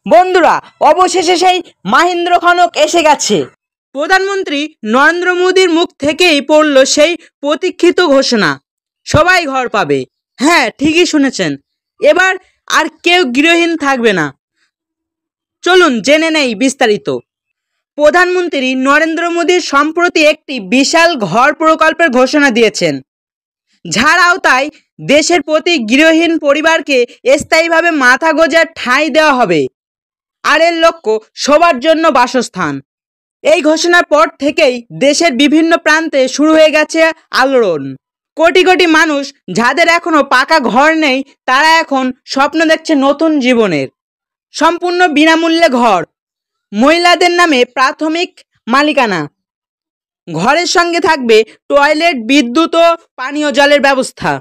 বন্ধুরা, অবশেষে সেই মাহেন্দ্র খনক এসে গেছে। প্রধানমন্ত্রী নরেন্দ্র মোদীর মুখ থেকেই পড়ল সেই প্রতীক্ষিত ঘোষণা, সবাই ঘর পাবে। হ্যাঁ, ঠিকই শুনেছেন, এবার আর কেউ গৃহহীন থাকবে না। চলুন জেনে নেই বিস্তারিত। প্রধানমন্ত্রী নরেন্দ্র মোদী সম্প্রতি একটি বিশাল ঘর প্রকল্পের ঘোষণা দিয়েছেন, যার আওতায় দেশের প্রতি গৃহহীন পরিবারকে স্থায়ীভাবে মাথা গোঁজার ঠাঁই দেওয়া হবে। আর এর লক্ষ্য সবার জন্য বাসস্থান। এই ঘোষণার পর থেকেই দেশের বিভিন্ন প্রান্তে শুরু হয়ে গেছে আলোড়ন। কোটি কোটি মানুষ যাদের এখনো পাকা ঘর নেই, তারা এখন স্বপ্ন দেখছে নতুন জীবনের। সম্পূর্ণ বিনামূল্যে ঘর, মহিলাদের নামে প্রাথমিক মালিকানা, ঘরের সঙ্গে থাকবে টয়লেট, বিদ্যুৎ ও পানীয় জলের ব্যবস্থা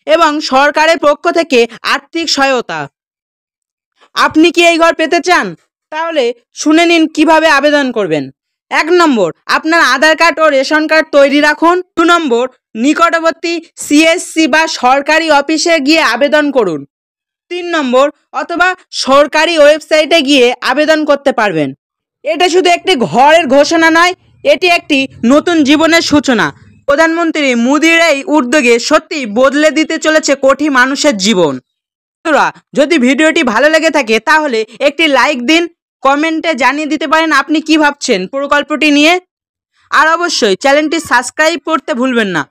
এবং সরকারের পক্ষ থেকে আর্থিক সহায়তা। আপনি কি এই ঘর পেতে চান? তাহলে শুনে নিন কিভাবে আবেদন করবেন। 1 নম্বর, আপনার আধার কার্ড ও রেশন কার্ড তৈরি রাখুন। 2 নম্বর, নিকটবর্তী সিএসসি বা সরকারি অফিসে গিয়ে আবেদন করুন। 3 নম্বর, অথবা সরকারি ওয়েবসাইটে গিয়ে আবেদন করতে পারবেন। এটা শুধু একটি ঘরের ঘোষণা নয়, এটি একটি নতুন জীবনের সূচনা। প্রধানমন্ত্রী মোদীর এই উদ্যোগে সত্যি বদলে দিতে চলেছে কোটি মানুষের জীবন। বন্ধুরা, যদি ভিডিওটি ভালো লেগে থাকে তাহলে একটি লাইক দিন, কমেন্টে জানিয়ে দিতে পারেন আপনি কি ভাবছেন প্রকল্পটি নিয়ে। আর অবশ্যই চ্যানেলটি সাবস্ক্রাইব করতে ভুলবেন না।